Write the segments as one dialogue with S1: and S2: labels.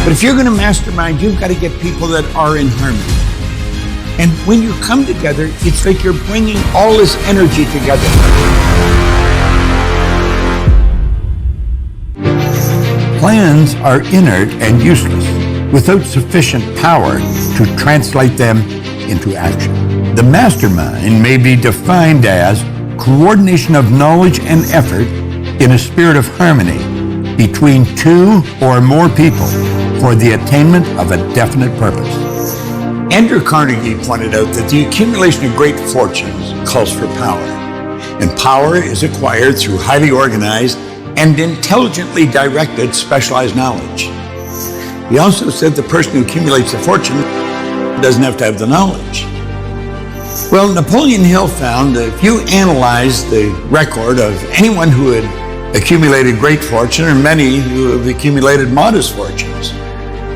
S1: But if you're going to mastermind, you've got to get people that are in harmony. And when you come together, it's like you're bringing all this energy together. Plans are inert and useless without sufficient power to translate them into action. The mastermind may be defined as coordination of knowledge and effort in a spirit of harmony between two or more people for the attainment of a definite purpose. Andrew Carnegie pointed out that the accumulation of great fortunes calls for power, and power is acquired through highly organized and intelligently directed specialized knowledge. He also said the person who accumulates the fortune doesn't have to have the knowledge. Well, Napoleon Hill found that if you analyze the record of anyone who had accumulated great fortune and many who have accumulated modest fortunes,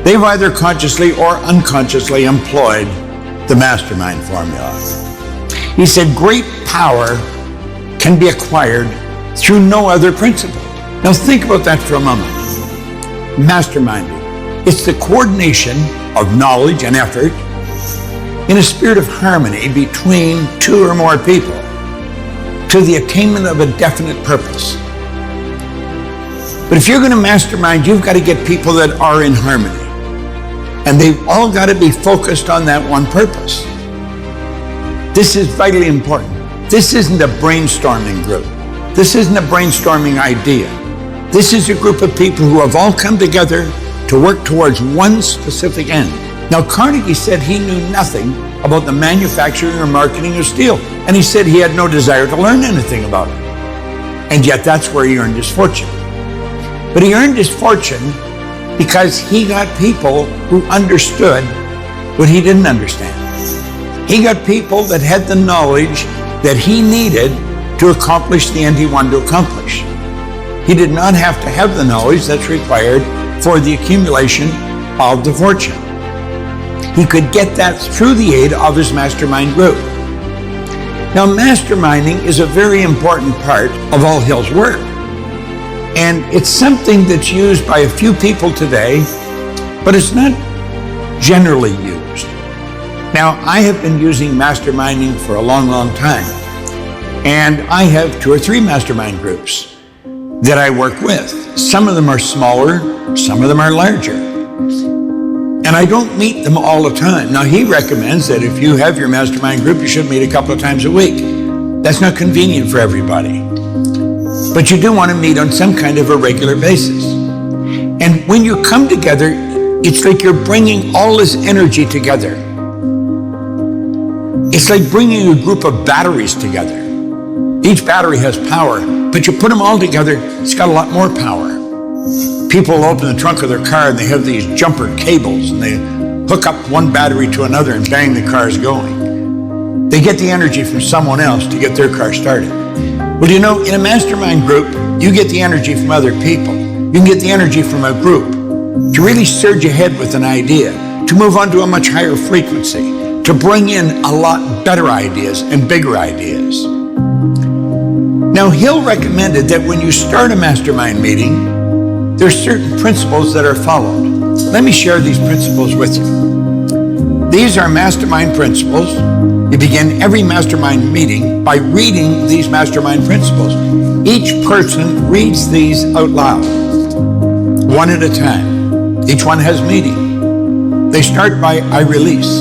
S1: they've either consciously or unconsciously employed the mastermind formula. He said great power can be acquired through no other principle. Now think about that for a moment. Masterminding. It's the coordination of knowledge and effort in a spirit of harmony between two or more people to the attainment of a definite purpose. But if you're going to mastermind, you've got to get people that are in harmony. And they've all got to be focused on that one purpose. This is vitally important. This isn't a brainstorming group. This isn't a brainstorming idea. This is a group of people who have all come together to work towards one specific end. Now, Carnegie said he knew nothing about the manufacturing or marketing of steel, and he said he had no desire to learn anything about it. And yet that's where he earned his fortune. But he earned his fortune because he got people who understood what he didn't understand. He got people that had the knowledge that he needed to accomplish the end he wanted to accomplish. He did not have to have the knowledge that's required for the accumulation of the fortune. He could get that through the aid of his mastermind group. Now, masterminding is a very important part of all Hill's work. And it's something that's used by a few people today, but it's not generally used. Now, I have been using masterminding for a long, long time. And I have 2 or 3 mastermind groups that I work with. Some of them are smaller, some of them are larger. And I don't meet them all the time. Now, he recommends that if you have your mastermind group, you should meet a couple of times a week. That's not convenient for everybody. But you do want to meet on some kind of a regular basis. And when you come together, it's like you're bringing all this energy together. It's like bringing a group of batteries together. Each battery has power, but you put them all together, it's got a lot more power. People open the trunk of their car and they have these jumper cables and they hook up one battery to another and bang, the car's going. They get the energy from someone else to get their car started. Well, you know, in a mastermind group, you get the energy from other people. You can get the energy from a group to really surge ahead with an idea, to move on to a much higher frequency, to bring in a lot better ideas and bigger ideas. Now, Hill recommended that when you start a mastermind meeting, there's certain principles that are followed. Let me share these principles with you. These are mastermind principles. You begin every mastermind meeting by reading these mastermind principles. Each person reads these out loud, one at a time. Each one has meaning. They start by, I release.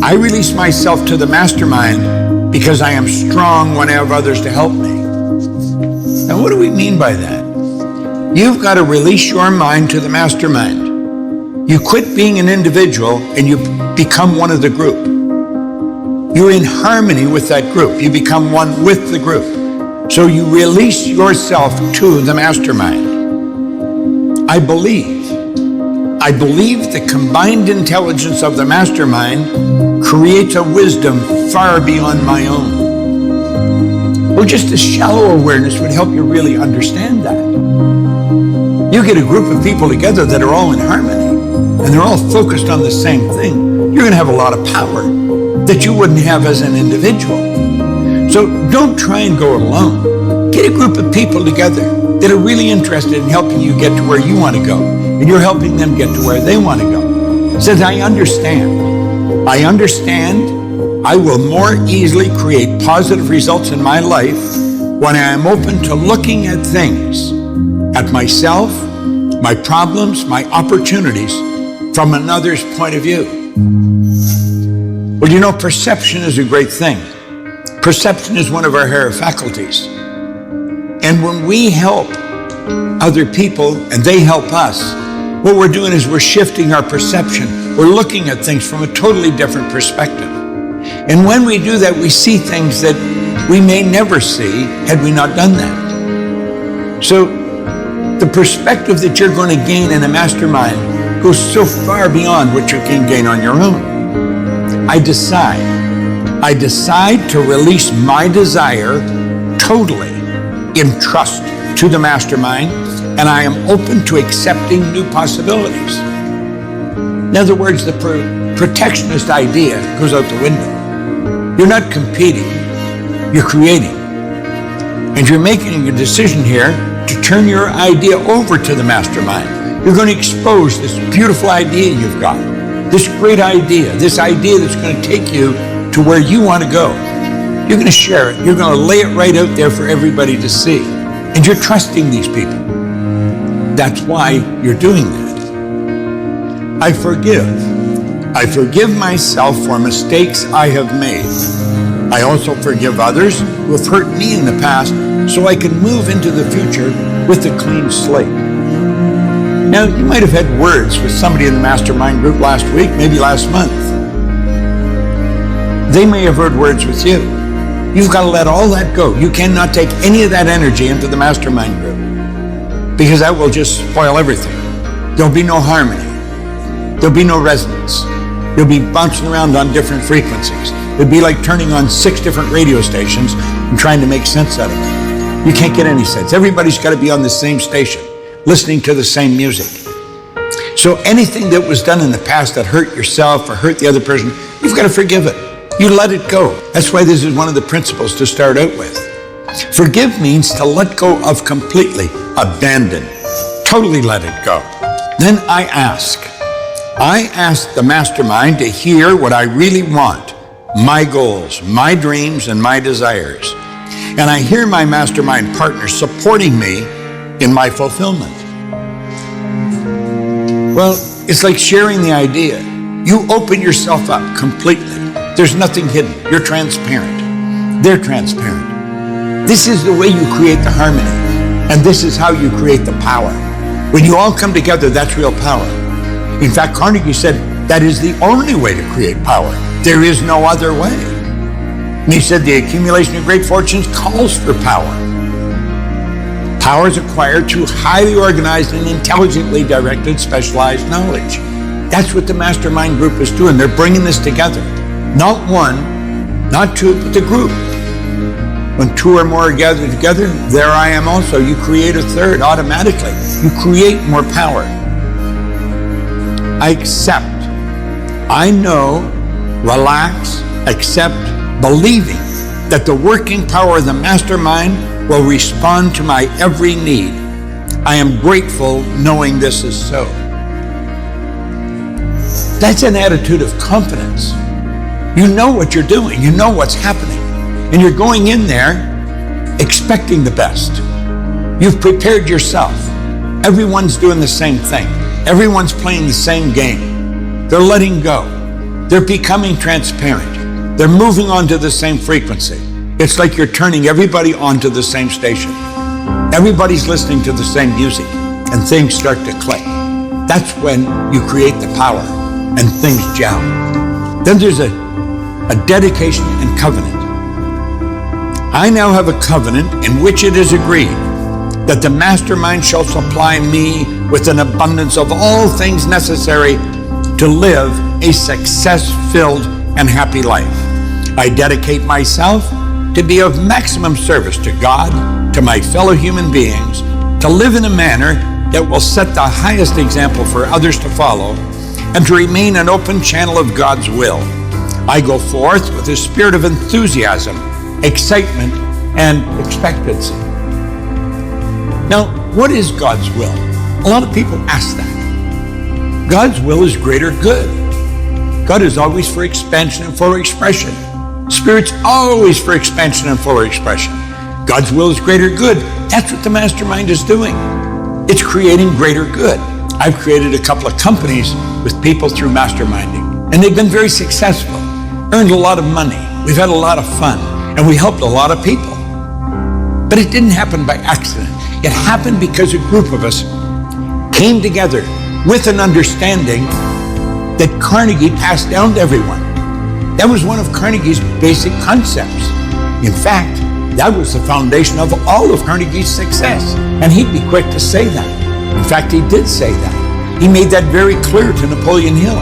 S1: I release myself to the mastermind because I am strong when I have others to help me. Now, what do we mean by that? You've got to release your mind to the mastermind. You quit being an individual and you become one of the group. You're in harmony with that group. You become one with the group. So you release yourself to the mastermind. I believe the combined intelligence of the mastermind creates a wisdom far beyond my own. Well, just a shallow awareness would help you really understand that. You get a group of people together that are all in harmony and they're all focused on the same thing. You're going to have a lot of power that you wouldn't have as an individual. So don't try and go alone. Get a group of people together that are really interested in helping you get to where you want to go. and you're helping them get to where they want to go. Says, I understand. I will more easily create positive results in my life when I am open to looking at things, at myself, my problems, my opportunities from another's point of view. Well, you know, perception is a great thing. Perception is one of our higher faculties. And when we help other people and they help us, what we're doing is we're shifting our perception. We're looking at things from a totally different perspective. And when we do that, we see things that we may never see had we not done that. So the perspective that you're going to gain in a mastermind goes so far beyond what you can gain on your own. I decide to release my desire totally in trust to the mastermind, and I am open to accepting new possibilities. In other words, the protectionist idea goes out the window. You're not competing, you're creating. And you're making a decision here to turn your idea over to the mastermind. You're going to expose this beautiful idea you've got, this great idea, this idea that's going to take you to where you want to go. You're going to share it. You're going to lay it right out there for everybody to see. And you're trusting these people. That's why you're doing that. I forgive myself for mistakes I have made. I also forgive others who have hurt me in the past so I can move into the future with a clean slate. Now, you might have had words with somebody in the mastermind group last week, maybe last month. They may have heard words with you. You've got to let all that go. You cannot take any of that energy into the mastermind group because that will just spoil everything. There'll be no harmony. There'll be no resonance. You'll be bouncing around on different frequencies. It'd be like turning on 6 different radio stations and trying to make sense out of it. You can't get any sense. Everybody's got to be on the same station, listening to the same music. So anything that was done in the past that hurt yourself or hurt the other person, you've got to forgive it. You let it go. That's why this is one of the principles to start out with. Forgive means to let go of completely, abandon, totally let it go. Then I ask the mastermind to hear what I really want, my goals, my dreams, and my desires. And I hear my mastermind partner supporting me in my fulfillment. Well, it's like sharing the idea. You open yourself up completely. There's nothing hidden. You're transparent. They're transparent. This is the way you create the harmony. And this is how you create the power. When you all come together, that's real power. In fact, Carnegie said that is the only way to create power. There is no other way. And he said the accumulation of great fortunes calls for power. Power is acquired through highly organized and intelligently directed specialized knowledge. That's what the mastermind group is doing. They're bringing this together. Not one, not two, but the group. When 2 or more are gathered together, there I am also. You create a third automatically. You create more power. I accept. I know, relax, accept, believing that the working power of the mastermind will respond to my every need. I am grateful knowing this is so. That's an attitude of confidence. You know what you're doing. You know what's happening. And you're going in there expecting the best. You've prepared yourself. Everyone's doing the same thing. Everyone's playing the same game. They're letting go. They're becoming transparent. They're moving onto the same frequency. It's like you're turning everybody onto the same station. Everybody's listening to the same music and things start to click. That's when you create the power and things gel. Then there's a dedication and covenant. I now have a covenant in which it is agreed that the mastermind shall supply me with an abundance of all things necessary to live a success-filled and happy life. I dedicate myself to be of maximum service to God, to my fellow human beings, to live in a manner that will set the highest example for others to follow, and to remain an open channel of God's will. I go forth with a spirit of enthusiasm, excitement, and expectancy. Now, what is God's will? A lot of people ask that. God's will is greater good. God is always for expansion and fuller expression. Spirit's always for expansion and fuller expression. God's will is greater good. That's what the mastermind is doing. It's creating greater good. I've created a couple of companies with people through masterminding, and they've been very successful, earned a lot of money. We've had a lot of fun, and we helped a lot of people. But it didn't happen by accident. It happened because a group of us came together with an understanding that Carnegie passed down to everyone. That was one of Carnegie's basic concepts. In fact, that was the foundation of all of Carnegie's success. And he'd be quick to say that. In fact, he did say that. He made that very clear to Napoleon Hill.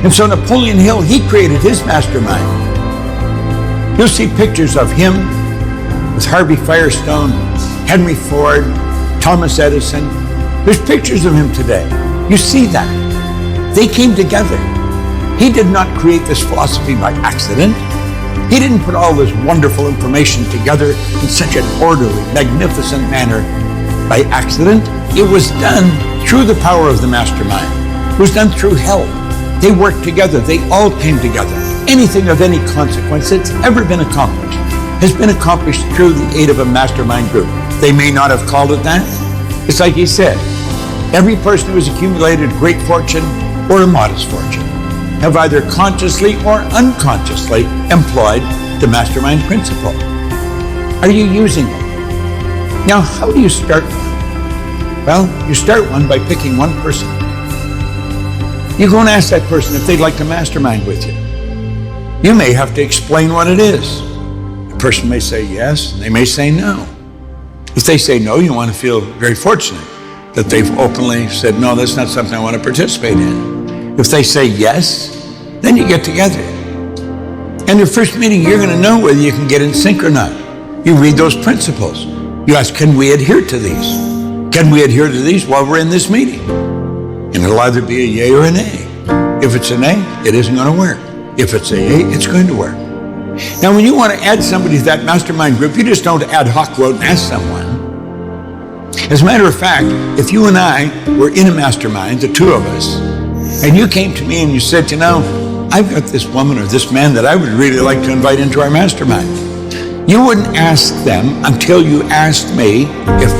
S1: And so Napoleon Hill, he created his mastermind. You'll see pictures of him with Harvey Firestone, Henry Ford, Thomas Edison. There's pictures of him today. You see that. They came together. He did not create this philosophy by accident. He didn't put all this wonderful information together in such an orderly, magnificent manner by accident. It was done through the power of the mastermind. It was done through help. They worked together. They all came together. Anything of any consequence that's ever been accomplished has been accomplished through the aid of a mastermind group. They may not have called it that. It's like he said, every person who has accumulated great fortune or a modest fortune have either consciously or unconsciously employed the mastermind principle. Are you using it? Now, how do you start one? Well, you start one by picking one person. You go and ask that person if they'd like to mastermind with you. You may have to explain what it is. The person may say yes, and they may say no. If they say no, you want to feel very fortunate that they've openly said, no, that's not something I want to participate in. If they say yes, then you get together. And your first meeting, you're going to know whether you can get in sync or not. You read those principles. You ask, can we adhere to these? Can we adhere to these while we're in this meeting? And it'll either be a yay or a nay. If it's a nay, it isn't going to work. If it's a yay, it's going to work. Now, when you want to add somebody to that mastermind group, you just don't ad hoc go out and ask someone. As a matter of fact, if you and I were in a mastermind, the two of us, and you came to me and you said, you know, I've got this woman or this man that I would really like to invite into our mastermind. You wouldn't ask them until you asked me if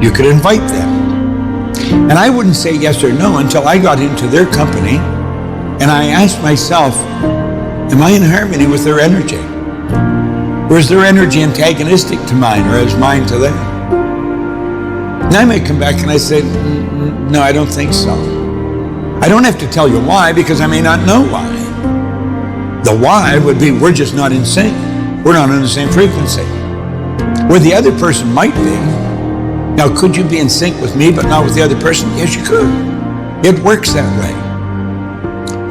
S1: you could invite them. And I wouldn't say yes or no until I got into their company and I asked myself, am I in harmony with their energy? Or is their energy antagonistic to mine, or is mine to them? And I may come back and I say, no, I don't think so. I don't have to tell you why, because I may not know why. The why would be we're just not in sync. We're not on the same frequency. Where the other person might be. Now, could you be in sync with me but not with the other person? Yes, you could. It works that way.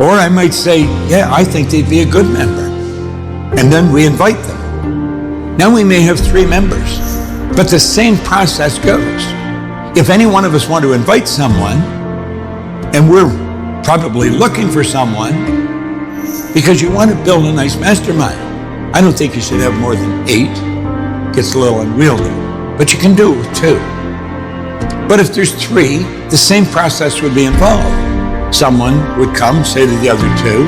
S1: Or I might say, yeah, I think they'd be a good member. And then we invite them. Now we may have 3 members, but the same process goes. If any one of us want to invite someone, and we're probably looking for someone, because you want to build a nice mastermind. I don't think you should have more than 8. Gets a little unwieldy, but you can do it with 2. But if there's 3, the same process would be involved. Someone would come, say to the other 2,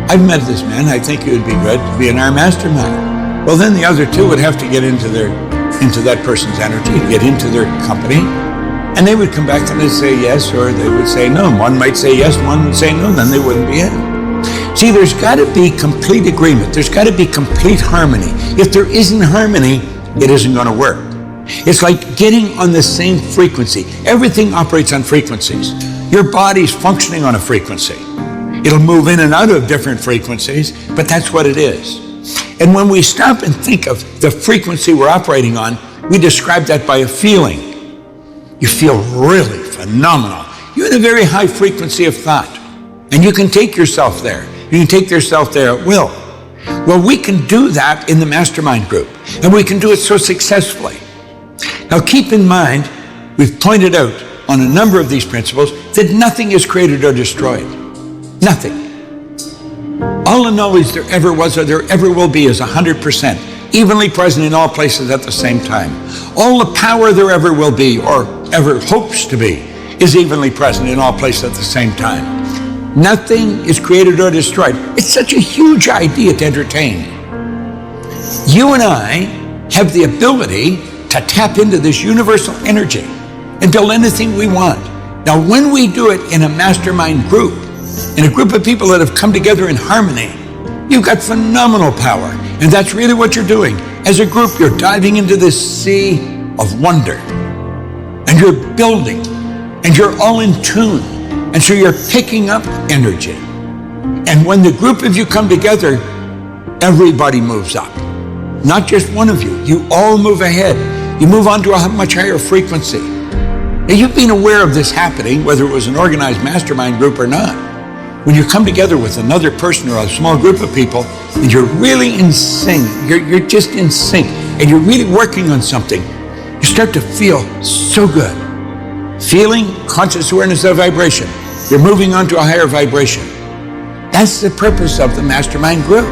S1: I've met this man, I think it would be good to be in our mastermind. Well, then the other 2 would have to get into that person's energy, get into their company, and they would come back and they'd say yes, or they would say no. One might say yes, one would say no, then they wouldn't be in. See, there's got to be complete agreement. There's got to be complete harmony. If there isn't harmony, it isn't going to work. It's like getting on the same frequency. Everything operates on frequencies. Your body's functioning on a frequency. It'll move in and out of different frequencies, but that's what it is. And when we stop and think of the frequency we're operating on, we describe that by a feeling. You feel really phenomenal. You're in a very high frequency of thought, and you can take yourself there. You can take yourself there at will. Well, we can do that in the mastermind group, and we can do it so successfully. Now, keep in mind, we've pointed out on a number of these principles that nothing is created or destroyed. Nothing. All the knowledge there ever was or there ever will be is 100%, evenly present in all places at the same time. All the power there ever will be or ever hopes to be is evenly present in all places at the same time. Nothing is created or destroyed. It's such a huge idea to entertain. You and I have the ability to tap into this universal energy and build anything we want. Now, when we do it in a mastermind group, in a group of people that have come together in harmony, you've got phenomenal power. And that's really what you're doing. As a group, you're diving into this sea of wonder. And you're building. And you're all in tune. And so you're picking up energy. And when the group of you come together, everybody moves up. Not just one of you. You all move ahead. You move on to a much higher frequency. Now, you've been aware of this happening, whether it was an organized mastermind group or not. When you come together with another person or a small group of people, and you're really in sync, you're just in sync, and you're really working on something, you start to feel so good. Feeling, conscious awareness of vibration. You're moving on to a higher vibration. That's the purpose of the mastermind group.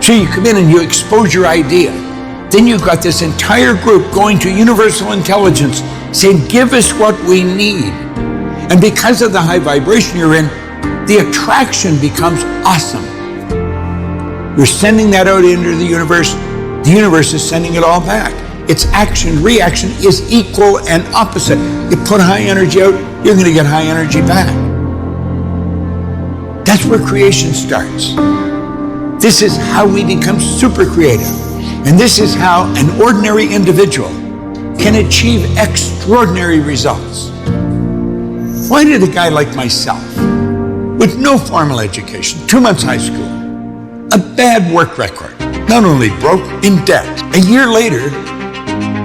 S1: So you come in and you expose your idea. Then you've got this entire group going to universal intelligence, saying, give us what we need. And because of the high vibration you're in, the attraction becomes awesome. You're sending that out into the universe. The universe is sending it all back. Its action, reaction is equal and opposite. You put high energy out, you're going to get high energy back. That's where creation starts. This is how we become super creative. And this is how an ordinary individual can achieve extraordinary results. Why did a guy like myself, with no formal education, 2 months high school, a bad work record, not only broke, in debt, a year later,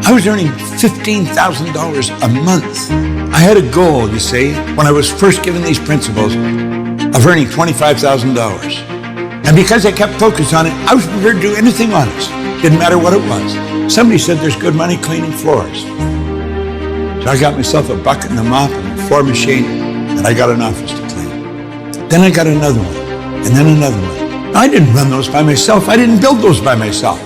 S1: I was earning $15,000 a month. I had a goal, you see, when I was first given these principles, of earning $25,000. And because I kept focused on it, I was prepared to do anything honest. Didn't matter what it was. Somebody said there's good money cleaning floors. So I got myself a bucket and a mop and a floor machine, and I got an office to clean. Then I got another one, and then another one. I didn't run those by myself. I didn't build those by myself.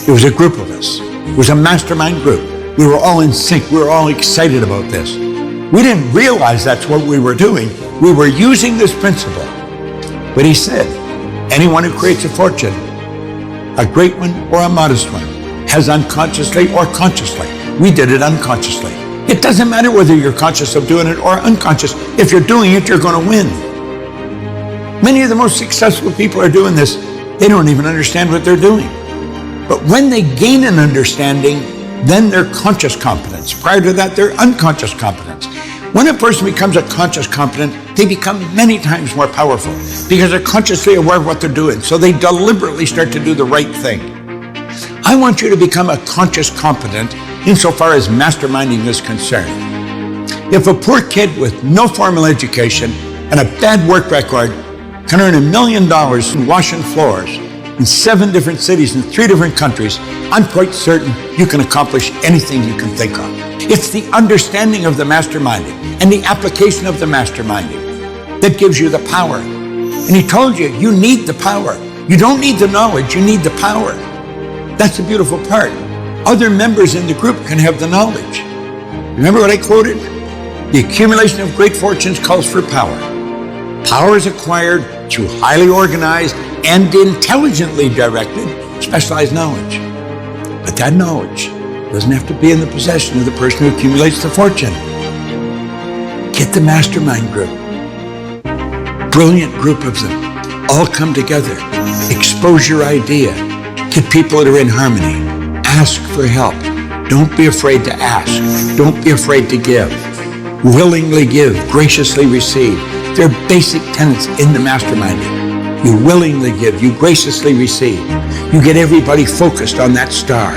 S1: It was a group of us. It was a mastermind group. We were all in sync. We were all excited about this. We didn't realize that's what we were doing. We were using this principle. But he said, anyone who creates a fortune, a great one or a modest one, has unconsciously or consciously. We did it unconsciously. It doesn't matter whether you're conscious of doing it or unconscious. If you're doing it, you're going to win. Many of the most successful people are doing this. They don't even understand what they're doing. But when they gain an understanding, then they're conscious competence. Prior to that, they're unconscious competence. When a person becomes a conscious competent, they become many times more powerful because they're consciously aware of what they're doing. So they deliberately start to do the right thing. I want you to become a conscious competent insofar as masterminding is concerned. If a poor kid with no formal education and a bad work record can earn $1 million in washing floors in 7 different cities in 3 different countries, I'm quite certain you can accomplish anything you can think of. It's the understanding of the masterminding and the application of the masterminding that gives you the power. And he told you, you need the power. You don't need the knowledge, you need the power. That's the beautiful part. Other members in the group can have the knowledge. Remember what I quoted? The accumulation of great fortunes calls for power. Power is acquired through highly organized and intelligently directed specialized knowledge. But that knowledge doesn't have to be in the possession of the person who accumulates the fortune. Get the mastermind group. Brilliant group of them. All come together. Expose your idea. Get people that are in harmony. Ask for help. Don't be afraid to ask. Don't be afraid to give. Willingly give, graciously receive. They're basic tenets in the masterminding. You willingly give, you graciously receive. You get everybody focused on that star.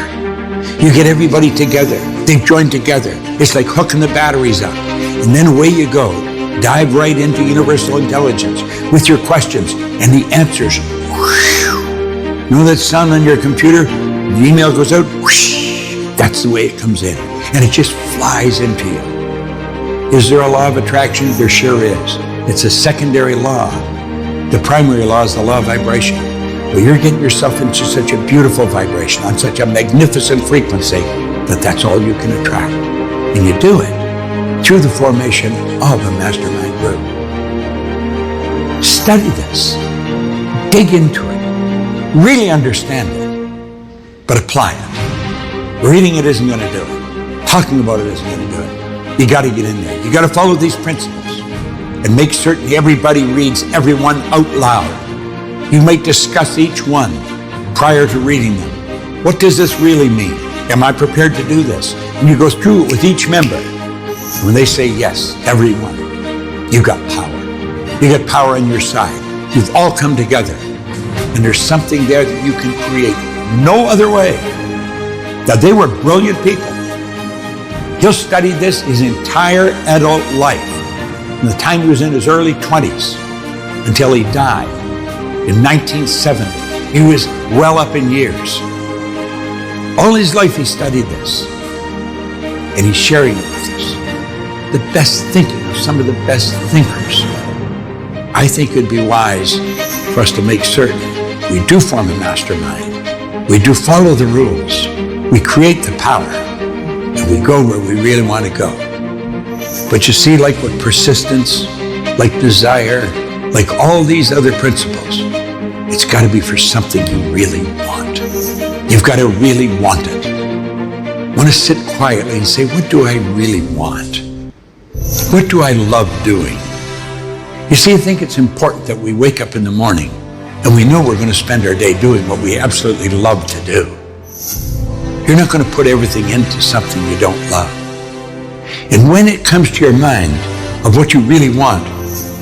S1: You get everybody together. They've joined together. It's like hooking the batteries up. And then away you go. Dive right into universal intelligence with your questions and the answers. You know that sound on your computer? The email goes out. That's the way it comes in. And it just flies into you. Is there a law of attraction? There sure is. It's a secondary law. The primary law is the law of vibration. Well, you're getting yourself into such a beautiful vibration, on such a magnificent frequency, that that's all you can attract. And you do it through the formation of a mastermind group. Study this. Dig into it. Really understand it. But apply it. Reading it isn't going to do it. Talking about it isn't going to do it. You got to get in there. You got to follow these principles and make certain everybody reads every one out loud. You might discuss each one prior to reading them. What does this really mean? Am I prepared to do this? And you go through it with each member. And when they say yes, everyone, you got power. You got power on your side. You've all come together. And there's something there that you can create no other way. Now, they were brilliant people. He'll study this his entire adult life, from the time he was in his early 20s until he died in 1970. He was well up in years. All his life he studied this, and he's sharing it with us. The best thinking of some of the best thinkers. I think it'd be wise for us to make certain we do form a mastermind. We do follow the rules. We create the power, and we go where we really want to go. But you see, like with persistence, like desire, like all these other principles, it's got to be for something you really want. You've got to really want it. Want to sit quietly and say, what do I really want? What do I love doing? You see, I think it's important that we wake up in the morning and we know we're going to spend our day doing what we absolutely love to do. You're not going to put everything into something you don't love. And when it comes to your mind of what you really want,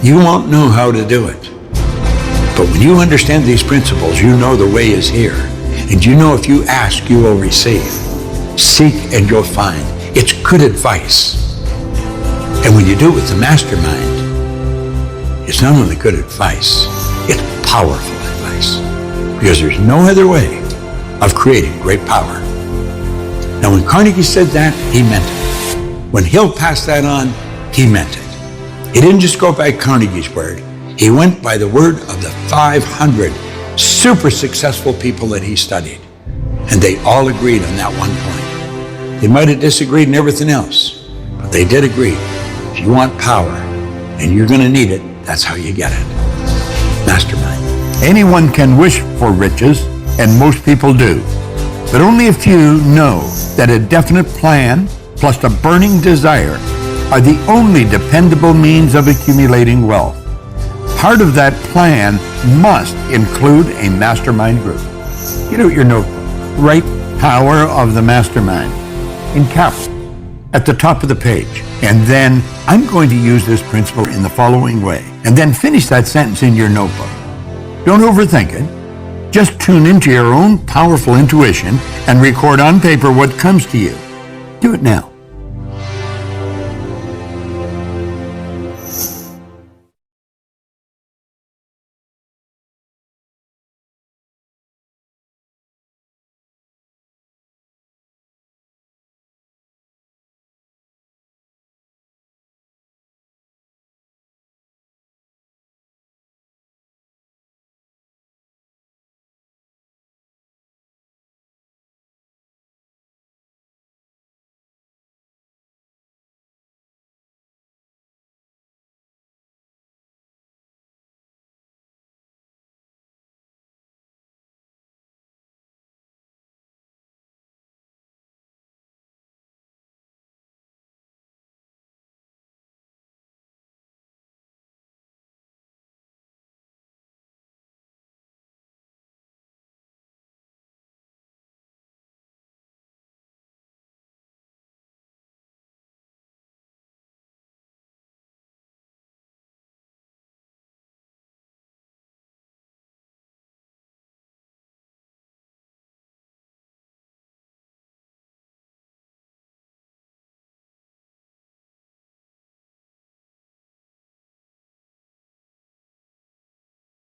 S1: you won't know how to do it. But when you understand these principles, you know the way is here. And you know if you ask, you will receive. Seek and you'll find. It's good advice. And when you do it with the mastermind, it's not only good advice, it's powerful advice. Because there's no other way of creating great power. Now, when Carnegie said that, he meant it. When Hill passed that on, he meant it. He didn't just go by Carnegie's word. He went by the word of the 500 super successful people that he studied. And they all agreed on that one point. They might have disagreed in everything else, but they did agree. If you want power, and you're going to need it, that's how you get it. Mastermind. Anyone can wish for riches, and most people do. But only a few know that a definite plan plus a burning desire are the only dependable means of accumulating wealth. Part of that plan must include a mastermind group. Get out your notebook. Write Power of the Mastermind in capitals at the top of the page. And then I'm going to use this principle in the following way. And then finish that sentence in your notebook. Don't overthink it. Just tune into your own powerful intuition and record on paper what comes to you. Do it now.